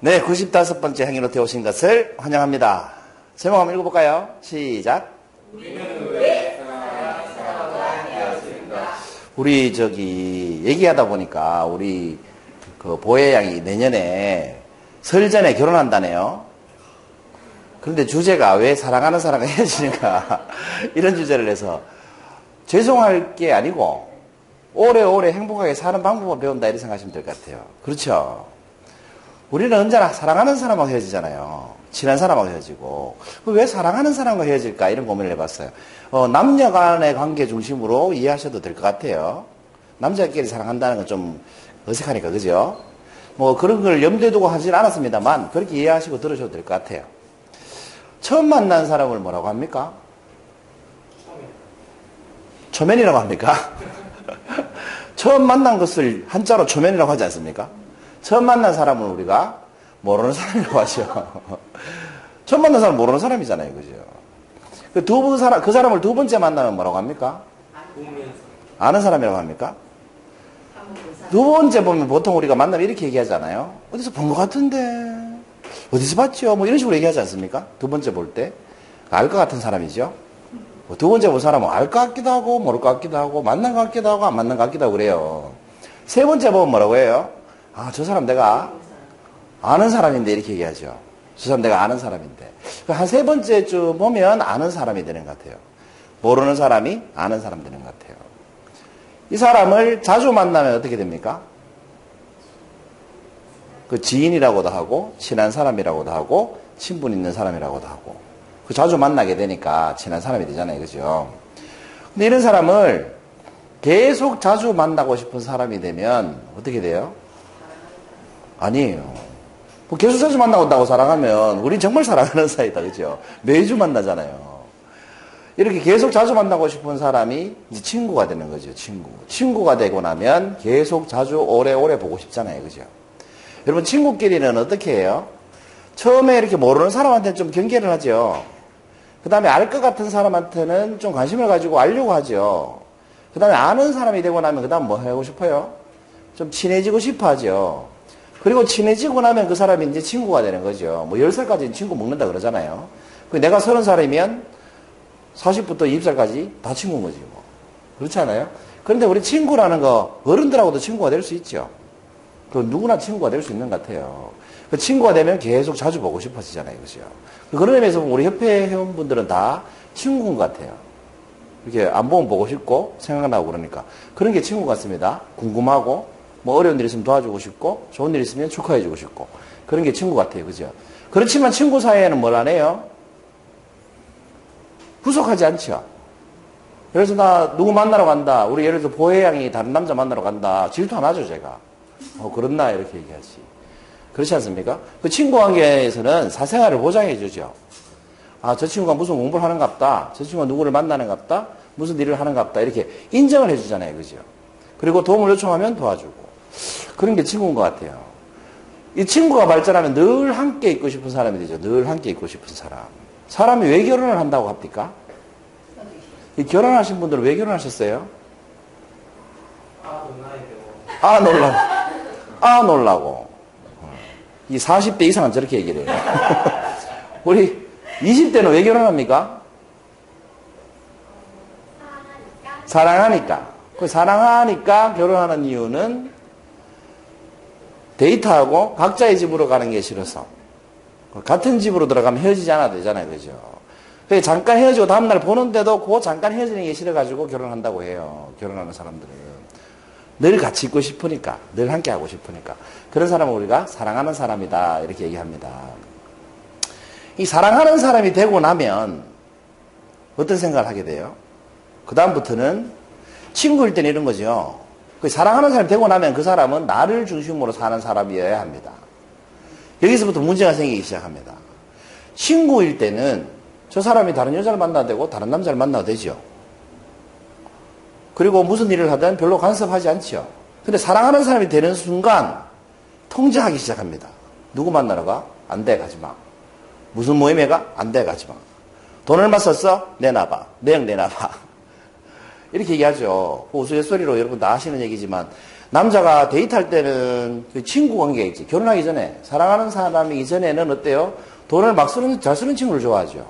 네, 95번째 행인호텔에 오신 것을 환영합니다. 제목 한번 읽어볼까요? 시작. 우리는 왜 사랑하는 사람과 되었습니까? 우리 얘기하다 보니까 우리 보혜 양이 내년에 설 전에 결혼한다네요. 그런데 주제가 왜 사랑하는 사람과 헤어지는가 이런 주제를 해서 죄송할 게 아니고 오래오래 행복하게 사는 방법을 배운다 이렇게 생각하시면 될 것 같아요. 그렇죠? 우리는 언제나 사랑하는 사람하고 헤어지잖아요. 친한 사람하고 헤어지고. 왜 사랑하는 사람과 헤어질까 이런 고민을 해봤어요. 남녀 간의 관계 중심으로 이해하셔도 될 것 같아요. 남자끼리 사랑한다는 건 좀 어색하니까 그죠? 뭐 그런 걸 염두에 두고 하진 않았습니다만 그렇게 이해하시고 들으셔도 될 것 같아요. 처음 만난 사람을 뭐라고 합니까? 초면이라고 합니까? 처음 만난 것을 한자로 초면이라고 하지 않습니까? 처음 만난 사람은 우리가 모르는 사람이라고 하죠. 처음 만난 사람은 모르는 사람이잖아요. 그죠? 그 사람을 두 번째 만나면 뭐라고 합니까? 아는 사람이라고 합니까? 두 번째 보면 보통 우리가 만나면 이렇게 얘기하잖아요. 어디서 본 것 같은데, 어디서 봤죠? 뭐 이런 식으로 얘기하지 않습니까? 두 번째 볼 때. 알 것 같은 사람이죠. 두 번째 본 사람은 알 것 같기도 하고, 모를 것 같기도 하고, 만난 것 같기도 하고, 안 만난 것 같기도 하고 그래요. 세 번째 보면 뭐라고 해요? 아, 저 사람 내가 아는 사람인데 이렇게 얘기하죠. 저 사람 내가 아는 사람인데. 한 세 번째쯤 보면 아는 사람이 되는 것 같아요. 모르는 사람이 아는 사람 되는 것 같아요. 이 사람을 자주 만나면 어떻게 됩니까? 그 지인이라고도 하고, 친한 사람이라고도 하고, 친분 있는 사람이라고도 하고. 그 자주 만나게 되니까 친한 사람이 되잖아요. 그죠? 근데 이런 사람을 계속 자주 만나고 싶은 사람이 되면 어떻게 돼요? 아니에요. 뭐 계속 자주 만나고 사랑하면 우린 정말 사랑하는 사이다. 그죠? 매주 만나잖아요. 이렇게 계속 자주 만나고 싶은 사람이 이제 친구가 되는 거죠. 친구가 되고 나면 계속 자주 오래오래 보고 싶잖아요. 그죠? 여러분, 친구끼리는 어떻게 해요? 처음에 이렇게 모르는 사람한테는 좀 경계를 하죠. 그 다음에 알 것 같은 사람한테는 좀 관심을 가지고 알려고 하죠. 그 다음에 아는 사람이 되고 나면 그 다음 뭐 하고 싶어요? 좀 친해지고 싶어 하죠. 그리고 친해지고 나면 그 사람이 이제 친구가 되는 거죠. 뭐 10살까지는 친구 먹는다 그러잖아요. 내가 30살이면 40부터 20살까지 다 친구인 거지 뭐. 그렇지 않아요? 그런데 우리 친구라는 거 어른들하고도 친구가 될 수 있죠. 그 누구나 친구가 될 수 있는 것 같아요. 그 친구가 되면 계속 자주 보고 싶어지잖아요. 그죠? 그런 의미에서 우리 협회 회원분들은 다 친구인 것 같아요. 이렇게 안 보면 보고 싶고 생각나고 그러니까. 그런 게 친구 같습니다. 궁금하고 뭐 어려운 일 있으면 도와주고 싶고 좋은 일 있으면 축하해주고 싶고 그런 게 친구 같아요. 그죠? 그렇지만 친구 사이에는 뭘 안 해요? 구속하지 않죠. 그래서 나 누구 만나러 간다. 우리 예를 들어 보혜 양이 다른 남자 만나러 간다. 질투 안 하죠, 제가. 그렇나 이렇게 얘기하지. 그렇지 않습니까? 그 친구 관계에서는 사생활을 보장해 주죠. 아, 저 친구가 무슨 공부를 하는갑다. 저 친구가 누구를 만나는갑다. 무슨 일을 하는갑다. 이렇게 인정을 해 주잖아요. 그죠? 그리고 도움을 요청하면 도와주고. 그런 게 친구인 것 같아요. 이 친구가 발전하면 늘 함께 있고 싶은 사람이 되죠. 늘 함께 있고 싶은 사람. 사람이 왜 결혼을 한다고 합니까? 이 결혼하신 분들은 왜 결혼하셨어요? 놀라고. 이 40대 이상은 저렇게 얘기를 해요. 우리 20대는 왜 결혼합니까? 사랑하니까. 사랑하니까 결혼하는 이유는 데이트하고 각자의 집으로 가는 게 싫어서. 같은 집으로 들어가면 헤어지지 않아도 되잖아요. 그죠? 잠깐 헤어지고 다음날 보는데도 그 잠깐 헤어지는 게 싫어가지고 결혼한다고 해요. 결혼하는 사람들은. 늘 같이 있고 싶으니까. 늘 함께 하고 싶으니까. 그런 사람을 우리가 사랑하는 사람이다. 이렇게 얘기합니다. 이 사랑하는 사람이 되고 나면 어떤 생각을 하게 돼요? 그 다음부터는 친구일 때는 이런 거죠. 사랑하는 사람이 되고 나면 그 사람은 나를 중심으로 사는 사람이어야 합니다. 여기서부터 문제가 생기기 시작합니다. 친구일 때는 저 사람이 다른 여자를 만나도 되고 다른 남자를 만나도 되죠. 그리고 무슨 일을 하든 별로 간섭하지 않죠. 근데 사랑하는 사람이 되는 순간 통제하기 시작합니다. 누구 만나러 가? 안 돼, 가지 마. 무슨 모임에 가? 안 돼, 가지 마. 돈 얼마 썼어? 내놔봐. 내역 내놔봐. 이렇게 얘기하죠. 우스갯소리로 여러분 다 아시는 얘기지만 남자가 데이트할 때는 그 친구 관계가 있지. 결혼하기 전에 사랑하는 사람이기 전에는 어때요? 돈을 막 잘 쓰는 친구를 좋아하죠.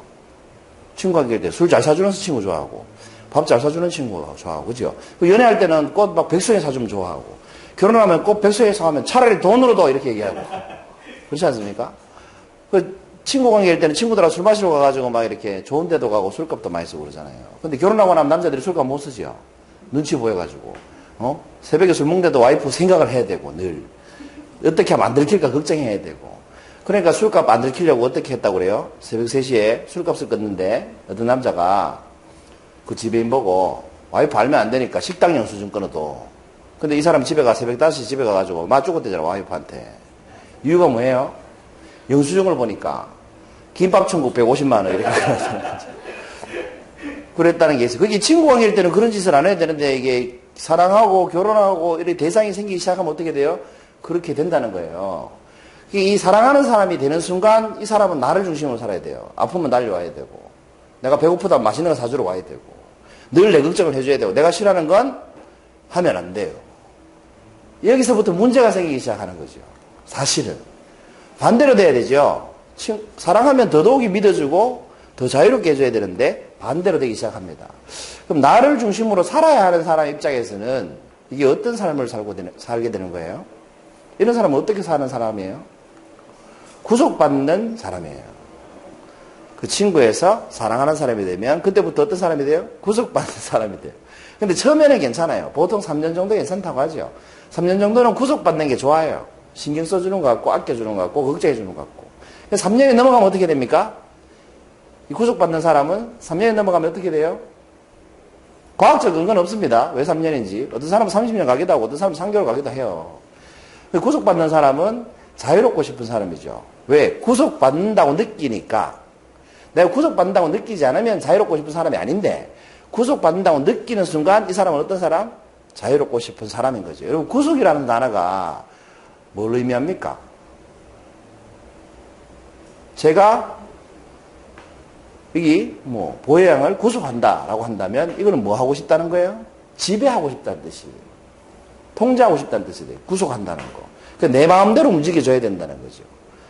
친구 관계일 때 술 잘 사주는 친구 좋아하고 밥 잘 사주는 친구 좋아하고 그죠? 연애할 때는 꽃 막 100송이 사주면 좋아하고 결혼하면 꽃 100송이 사면 차라리 돈으로도 이렇게 얘기하고 그렇지 않습니까? 그 친구 관계일 때는 친구들하고 술 마시러 가가지고 막 이렇게 좋은 데도 가고 술값도 많이 쓰고 그러잖아요. 근데 결혼하고 나면 남자들이 술값 못 쓰죠. 눈치 보여가지고. 새벽에 술 먹는데도 와이프 생각을 해야 되고, 늘. 어떻게 하면 안 들킬까 걱정해야 되고. 그러니까 술값 안 들키려고 어떻게 했다고 그래요? 새벽 3시에 술값을 끊는데, 어떤 남자가 그 지배인 보고, 와이프 알면 안 되니까 식당 영수증 끊어도. 근데 이 사람 집에 새벽 5시 집에 가가지고 맞죽었대잖아, 와이프한테. 이유가 뭐예요? 영수증을 보니까, 김밥 천국 150만 원, 이렇게 그랬다는 게 있어요. 그게 친구 관계일 때는 그런 짓을 안 해야 되는데, 이게 사랑하고 결혼하고 이렇게 대상이 생기기 시작하면 어떻게 돼요? 그렇게 된다는 거예요. 이 사랑하는 사람이 되는 순간 이 사람은 나를 중심으로 살아야 돼요. 아프면 달려와야 되고 내가 배고프다 맛있는 거 사주러 와야 되고 늘 내 걱정을 해줘야 되고 내가 싫어하는 건 하면 안 돼요. 여기서부터 문제가 생기기 시작하는 거죠. 사실은. 반대로 돼야 되죠. 사랑하면 더더욱이 믿어주고 더 자유롭게 해줘야 되는데 반대로 되기 시작합니다. 그럼 나를 중심으로 살아야 하는 사람 입장에서는 이게 어떤 삶을 살게 되는 거예요? 이런 사람은 어떻게 사는 사람이에요? 구속받는 사람이에요. 그 친구에서 사랑하는 사람이 되면 그때부터 어떤 사람이 돼요? 구속받는 사람이 돼요. 근데 처음에는 괜찮아요. 보통 3년 정도 괜찮다고 하죠. 3년 정도는 구속받는 게 좋아요. 신경 써주는 것 같고 아껴주는 것 같고 걱정해주는 것 같고. 3년이 넘어가면 어떻게 됩니까? 이 구속받는 사람은 3년이 넘어가면 어떻게 돼요? 과학적 근거는 없습니다. 왜 3년인지. 어떤 사람은 30년 가기도 하고 어떤 사람은 3개월 가기도 해요. 구속받는 사람은 자유롭고 싶은 사람이죠. 왜? 구속받는다고 느끼니까. 내가 구속받는다고 느끼지 않으면 자유롭고 싶은 사람이 아닌데 구속받는다고 느끼는 순간 이 사람은 어떤 사람? 자유롭고 싶은 사람인 거죠. 여러분 구속이라는 단어가 뭘 의미합니까? 제가 여기 보혜양을 구속한다라고 한다면 이거는 뭐 하고 싶다는 거예요? 지배하고 싶다는 뜻이에요. 통제하고 싶다는 뜻이 돼요. 구속한다는 거. 그러니까 내 마음대로 움직여줘야 된다는 거죠.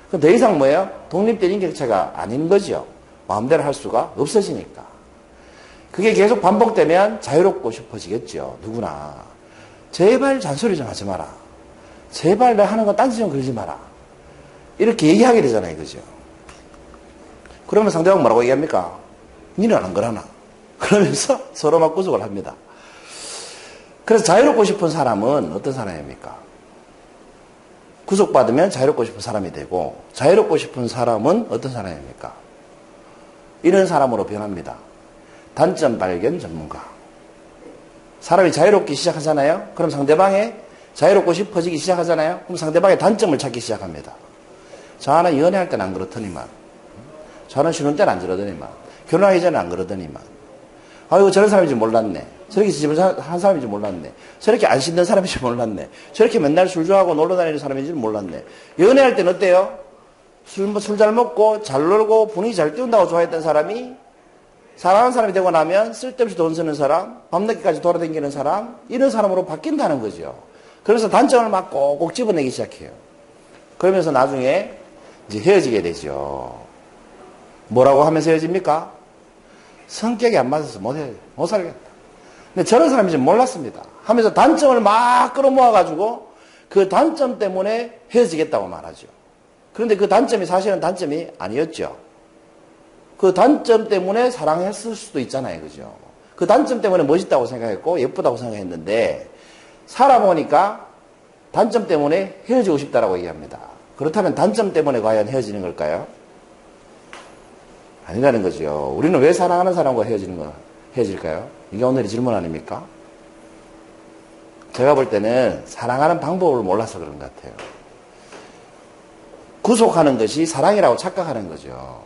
그럼 더 이상 뭐예요? 독립된 인격체가 아닌 거죠. 마음대로 할 수가 없어지니까. 그게 계속 반복되면 자유롭고 싶어지겠죠. 누구나. 제발 잔소리 좀 하지 마라. 제발 내 하는 거 딴지 좀 걸지 마라. 이렇게 얘기하게 되잖아요. 그죠? 그러면 상대방 뭐라고 얘기합니까? 니는 안 그러나? 그러면서 서로 막 구속을 합니다. 그래서 자유롭고 싶은 사람은 어떤 사람입니까? 구속받으면 자유롭고 싶은 사람이 되고 자유롭고 싶은 사람은 어떤 사람입니까? 이런 사람으로 변합니다. 단점 발견 전문가. 사람이 자유롭기 시작하잖아요. 그럼 상대방의 자유롭고 싶어지기 시작하잖아요. 그럼 상대방의 단점을 찾기 시작합니다. 저는 연애할 때는 안 그렇더니만 저는 쉬는 때는 안 저러더니만 결혼하기 전에 안 그러더니만 아이고 저런 사람인지 몰랐네. 저렇게 집을 한 사람인지 몰랐네. 저렇게 안 씻는 사람인지 몰랐네. 저렇게 맨날 술 좋아하고 놀러 다니는 사람인지 몰랐네. 연애할 때는 어때요? 술 잘 먹고 잘 놀고 분위기 잘 띄운다고 좋아했던 사람이 사랑하는 사람이 되고 나면 쓸데없이 돈 쓰는 사람, 밤늦게까지 돌아다니는 사람, 이런 사람으로 바뀐다는 거죠. 그래서 단점을 막 꼭꼭 집어내기 시작해요. 그러면서 나중에 이제 헤어지게 되죠. 뭐라고 하면서 헤어집니까? 성격이 안 맞아서 못 살겠다. 근데 저런 사람인지 몰랐습니다. 하면서 단점을 막 끌어모아가지고 그 단점 때문에 헤어지겠다고 말하죠. 그런데 그 단점이 사실은 단점이 아니었죠. 그 단점 때문에 사랑했을 수도 있잖아요. 그죠? 그 단점 때문에 멋있다고 생각했고 예쁘다고 생각했는데 살아보니까 단점 때문에 헤어지고 싶다라고 얘기합니다. 그렇다면 단점 때문에 과연 헤어지는 걸까요? 아니라는 거죠. 우리는 왜 사랑하는 사람과 헤어질까요? 이게 오늘의 질문 아닙니까? 제가 볼 때는 사랑하는 방법을 몰라서 그런 것 같아요. 구속하는 것이 사랑이라고 착각하는 거죠.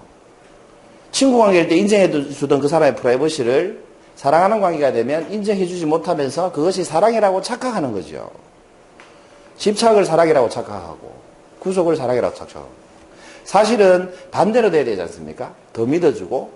친구 관계일 때 인정해 주던 그 사람의 프라이버시를 사랑하는 관계가 되면 인정해 주지 못하면서 그것이 사랑이라고 착각하는 거죠. 집착을 사랑이라고 착각하고 구속을 사랑이라고 착각하고 사실은 반대로 돼야 되지 않습니까? 더 믿어주고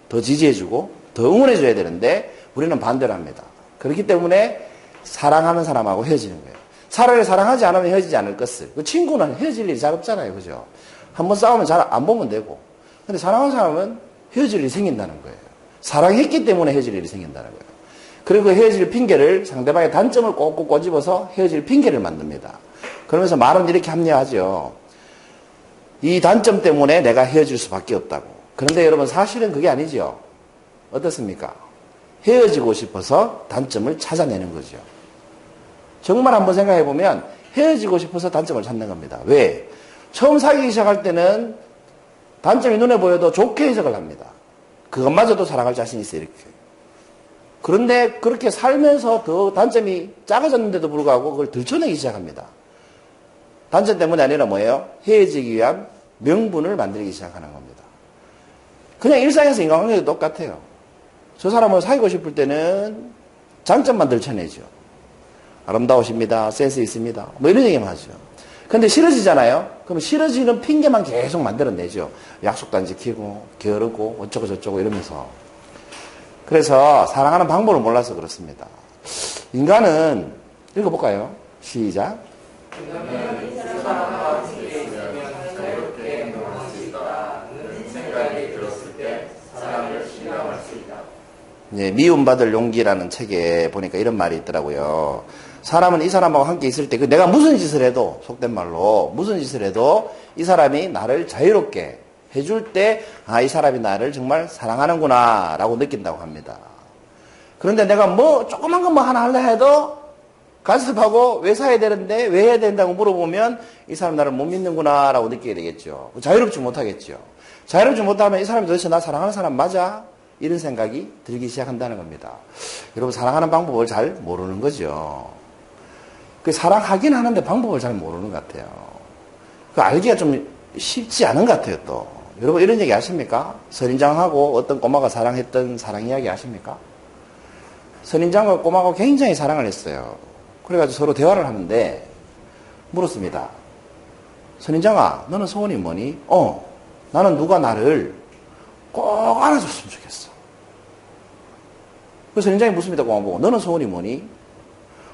더 지지해주고 더 응원해줘야 되는데 우리는 반대로 합니다. 그렇기 때문에 사랑하는 사람하고 헤어지는 거예요. 차라리 사랑하지 않으면 헤어지지 않을 것을. 그 친구는 헤어질 일이 잘 없잖아요. 그죠? 한번 싸우면 잘 안 보면 되고. 근데 사랑하는 사람은 헤어질 일이 생긴다는 거예요. 사랑했기 때문에 헤어질 일이 생긴다는 거예요. 그리고 헤어질 핑계를 상대방의 단점을 꼭꼭 꼬집어서 헤어질 핑계를 만듭니다. 그러면서 말은 이렇게 합리화하죠. 이 단점 때문에 내가 헤어질 수밖에 없다고. 그런데 여러분 사실은 그게 아니죠. 어떻습니까? 헤어지고 싶어서 단점을 찾아내는 거죠. 정말 한번 생각해 보면 헤어지고 싶어서 단점을 찾는 겁니다. 왜? 처음 사귀기 시작할 때는 단점이 눈에 보여도 좋게 해석을 합니다. 그것마저도 사랑할 자신이 있어요. 이렇게. 그런데 그렇게 살면서 더 단점이 작아졌는데도 불구하고 그걸 들춰내기 시작합니다. 단점 때문이 아니라 뭐예요? 헤어지기 위한 명분을 만들기 시작하는 겁니다. 그냥 일상에서 인간관계도 똑같아요. 저 사람을 사귀고 싶을 때는 장점만 들춰내죠. 아름다우십니다. 센스 있습니다. 뭐 이런 얘기만 하죠. 근데 싫어지잖아요? 그럼 싫어지는 핑계만 계속 만들어내죠. 약속도 안 지키고, 게으르고, 어쩌고 저쩌고 이러면서. 그래서 사랑하는 방법을 몰라서 그렇습니다. 인간은, 읽어볼까요? 시작. 네, 미움받을 용기라는 책에 보니까 이런 말이 있더라고요. 사람은 이 사람하고 함께 있을 때 내가 무슨 짓을 해도 속된 말로 무슨 짓을 해도 이 사람이 나를 자유롭게 해줄 때 아, 이 사람이 나를 정말 사랑하는구나 라고 느낀다고 합니다. 그런데 내가 뭐 조그만 거 뭐 하나 하려 해도 간섭하고 왜 사야 되는데 왜 해야 된다고 물어보면 이 사람 나를 못 믿는구나 라고 느끼게 되겠죠. 자유롭지 못하겠죠. 자유롭지 못하면 이 사람이 도대체 나 사랑하는 사람 맞아? 이런 생각이 들기 시작한다는 겁니다. 여러분 사랑하는 방법을 잘 모르는 거죠. 그 사랑하긴 하는데 방법을 잘 모르는 것 같아요. 그 알기가 좀 쉽지 않은 것 같아요. 또 여러분 이런 얘기 아십니까? 선인장하고 어떤 꼬마가 사랑했던 사랑 이야기 아십니까? 선인장과 꼬마가 굉장히 사랑을 했어요. 그래가지고 서로 대화를 하는데 물었습니다. 선인장아, 너는 소원이 뭐니? 나는 누가 나를 꼭 안아줬으면 좋겠어. 그래서 선인장이 묻습니다. 꼬마 보고 너는 소원이 뭐니?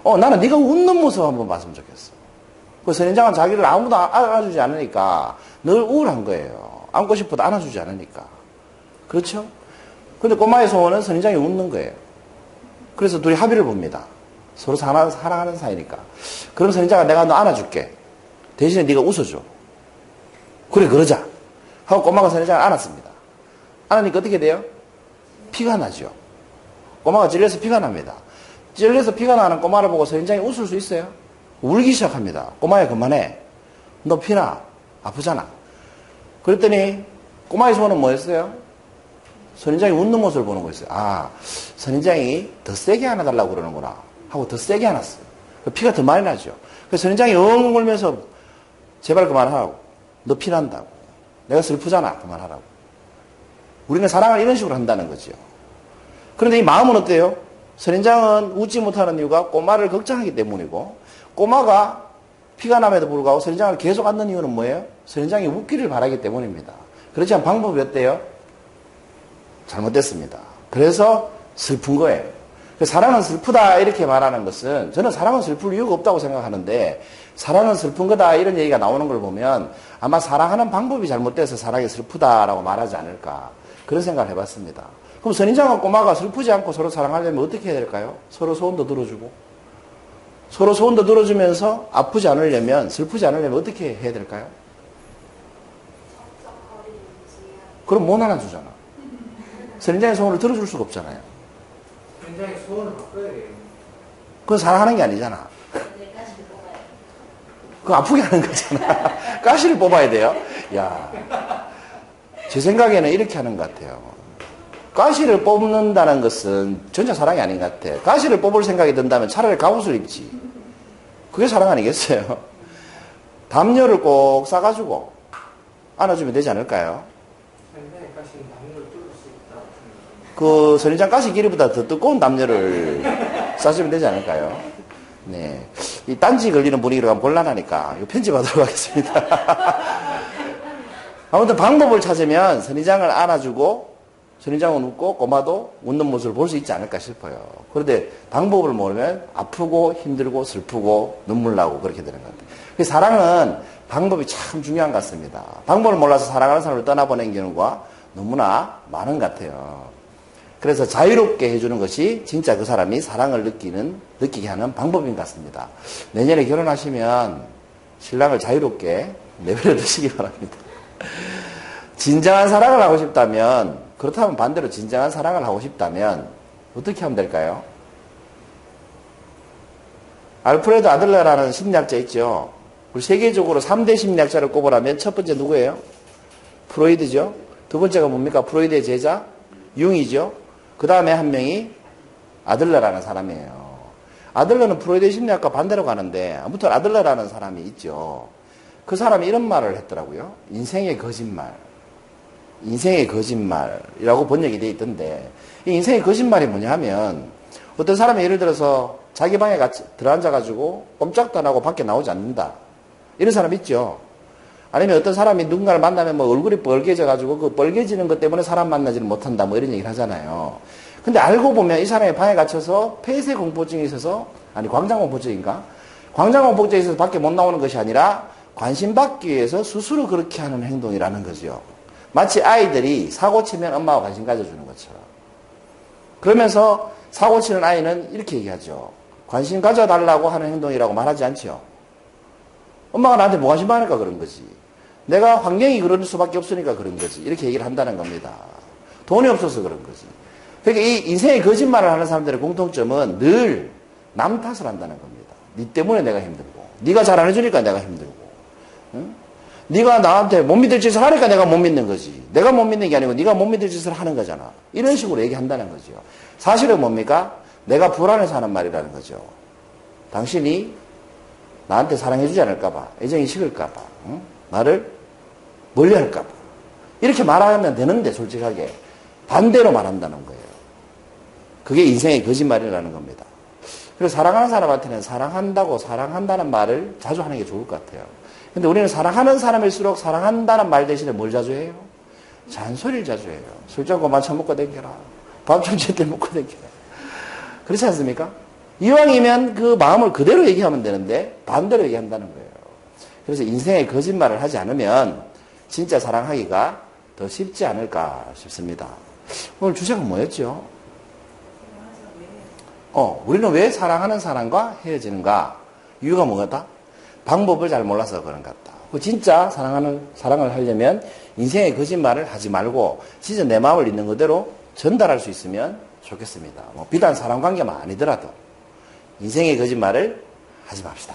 나는 네가 웃는 모습 한번 봤으면 좋겠어. 그 선인장은 자기를 아무도 안아주지 않으니까 늘 우울한 거예요. 안고 싶어도 안아주지 않으니까. 그렇죠? 근데 꼬마의 소원은 선인장이 웃는 거예요. 그래서 둘이 합의를 봅니다. 서로 사랑하는 사이니까. 그럼 선인장아 내가 너 안아줄게. 대신에 네가 웃어줘. 그래 그러자. 하고 꼬마가 선인장을 안았습니다. 안으니까 어떻게 돼요? 피가 나죠. 꼬마가 찔려서 피가 납니다. 찔려서 피가 나는 꼬마를 보고 선인장이 웃을 수 있어요? 울기 시작합니다. 꼬마야 그만해. 너 피나. 아프잖아. 그랬더니 꼬마의 소원은 뭐였어요? 선인장이 웃는 모습을 보는 거였어요. 아, 선인장이 더 세게 안아달라고 그러는구나 하고 더 세게 안았어요. 피가 더 많이 나죠. 그래서 선인장이 엉엉 울면서 제발 그만하라고. 너 피난다고. 내가 슬프잖아. 그만하라고. 우리는 사랑을 이런 식으로 한다는 거죠. 그런데 이 마음은 어때요? 선인장은 웃지 못하는 이유가 꼬마를 걱정하기 때문이고 꼬마가 피가 남에도 불구하고 선인장을 계속 안는 이유는 뭐예요? 선인장이 웃기를 바라기 때문입니다. 그렇지만 방법이 어때요? 잘못됐습니다. 그래서 슬픈 거예요. 사랑은 슬프다 이렇게 말하는 것은 저는 사랑은 슬플 이유가 없다고 생각하는데 사랑은 슬픈 거다 이런 얘기가 나오는 걸 보면 아마 사랑하는 방법이 잘못돼서 사랑이 슬프다라고 말하지 않을까 그런 생각을 해봤습니다. 그럼 선인장과 꼬마가 슬프지 않고 서로 사랑하려면 어떻게 해야 될까요? 서로 소원도 들어주고 서로 소원도 들어주면서 아프지 않으려면 슬프지 않으려면 어떻게 해야 될까요? 그럼 못 안아주잖아. 선인장의 소원을 들어줄 수가 없잖아요. 선인장의 소원을 바꿔야 돼요. 그건 사랑하는 게 아니잖아. 그거 아프게 하는 거잖아. 가시를 뽑아야 돼요. 야, 제 생각에는 이렇게 하는 것 같아요. 가시를 뽑는다는 것은 전혀 사랑이 아닌 것 같아. 가시를 뽑을 생각이 든다면 차라리 갑옷을 입지. 그게 사랑 아니겠어요? 담요를 꼭 싸가지고 안아주면 되지 않을까요? 선인장의 가시는 담요를 뚫을 수 있다. 그 선인장 가시 길이보다 더 두꺼운 담요를 싸주면 되지 않을까요? 네. 이 딴지 걸리는 분위기로 가면 곤란하니까 이거 편집하도록 하겠습니다. 아무튼 방법을 찾으면 선인장을 안아주고 선인장은 웃고 꼬마도 웃는 모습을 볼 수 있지 않을까 싶어요. 그런데 방법을 모르면 아프고 힘들고 슬프고 눈물 나고 그렇게 되는 것 같아요. 사랑은 방법이 참 중요한 것 같습니다. 방법을 몰라서 사랑하는 사람을 떠나보낸 경우가 너무나 많은 것 같아요. 그래서 자유롭게 해주는 것이 진짜 그 사람이 사랑을 느끼게 하는 방법인 것 같습니다. 내년에 결혼하시면 신랑을 자유롭게 내버려 두시기 바랍니다. 진정한 사랑을 하고 싶다면, 그렇다면 반대로 진정한 사랑을 하고 싶다면 어떻게 하면 될까요? 알프레드 아들러라는 심리학자 있죠. 우리 세계적으로 3대 심리학자를 꼽으라면 첫 번째 누구예요? 프로이드죠. 두 번째가 뭡니까? 프로이드의 제자? 융이죠. 그 다음에 한 명이 아들러라는 사람이에요. 아들러는 프로이드 심리학과 반대로 가는데 아무튼 아들러라는 사람이 있죠. 그 사람이 이런 말을 했더라고요. 인생의 거짓말. 인생의 거짓말이라고 번역이 돼 있던데 이 인생의 거짓말이 뭐냐 하면 어떤 사람이 예를 들어서 자기 방에 들어앉아가지고 꼼짝도 안 하고 밖에 나오지 않는다. 이런 사람 있죠. 아니면 어떤 사람이 누군가를 만나면 뭐 얼굴이 뻘개져가지고 그 뻘개지는 것 때문에 사람 만나지를 못한다. 뭐 이런 얘기를 하잖아요. 근데 알고 보면 이 사람이 방에 갇혀서 폐쇄 공포증이 있어서, 아니 광장 공포증인가? 광장 공포증이 있어서 밖에 못 나오는 것이 아니라 관심받기 위해서 스스로 그렇게 하는 행동이라는 거죠. 마치 아이들이 사고 치면 엄마가 관심 가져주는 것처럼. 그러면서 사고 치는 아이는 이렇게 얘기하죠. 관심 가져달라고 하는 행동이라고 말하지 않죠. 엄마가 나한테 뭐 관심 많으니까 그런 거지. 내가 환경이 그럴 수밖에 없으니까 그런 거지. 이렇게 얘기를 한다는 겁니다. 돈이 없어서 그런 거지. 그러니까 이 인생의 거짓말을 하는 사람들의 공통점은 늘 남 탓을 한다는 겁니다. 네 때문에 내가 힘들고, 네가 잘 안 해주니까 내가 힘들고, 응? 네가 나한테 못 믿을 짓을 하니까 내가 못 믿는 거지. 내가 못 믿는 게 아니고 네가 못 믿을 짓을 하는 거잖아. 이런 식으로 얘기한다는 거죠. 사실은 뭡니까? 내가 불안해서 하는 말이라는 거죠. 당신이 나한테 사랑해주지 않을까봐, 애정이 식을까봐, 응? 나를 멀리할까봐. 이렇게 말하면 되는데 솔직하게 반대로 말한다는 거예요. 그게 인생의 거짓말이라는 겁니다. 그래서 사랑하는 사람한테는 사랑한다는 말을 자주 하는 게 좋을 것 같아요. 근데 우리는 사랑하는 사람일수록 사랑한다는 말 대신에 뭘 자주 해요? 잔소리를 자주 해요. 술 좀 그만 처먹고 댕겨라. 밥 좀 제때 먹고 댕겨라. 그렇지 않습니까? 이왕이면 그 마음을 그대로 얘기하면 되는데 반대로 얘기한다는 거예요. 그래서 인생의 거짓말을 하지 않으면 진짜 사랑하기가 더 쉽지 않을까 싶습니다. 오늘 주제가 뭐였죠? 우리는 왜 사랑하는 사람과 헤어지는가? 이유가 뭐겠다? 방법을 잘 몰라서 그런 것 같다. 진짜 사랑을 하려면 인생의 거짓말을 하지 말고 진짜 내 마음을 있는 그대로 전달할 수 있으면 좋겠습니다. 비단 사람 관계만 아니더라도 인생의 거짓말을 하지 맙시다.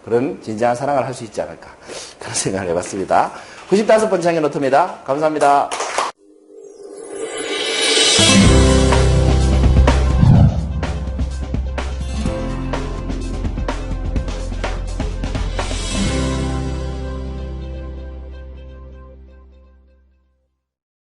그런 진정한 사랑을 할 수 있지 않을까. 그런 생각을 해봤습니다. 95번째 항해 노트입니다. 감사합니다.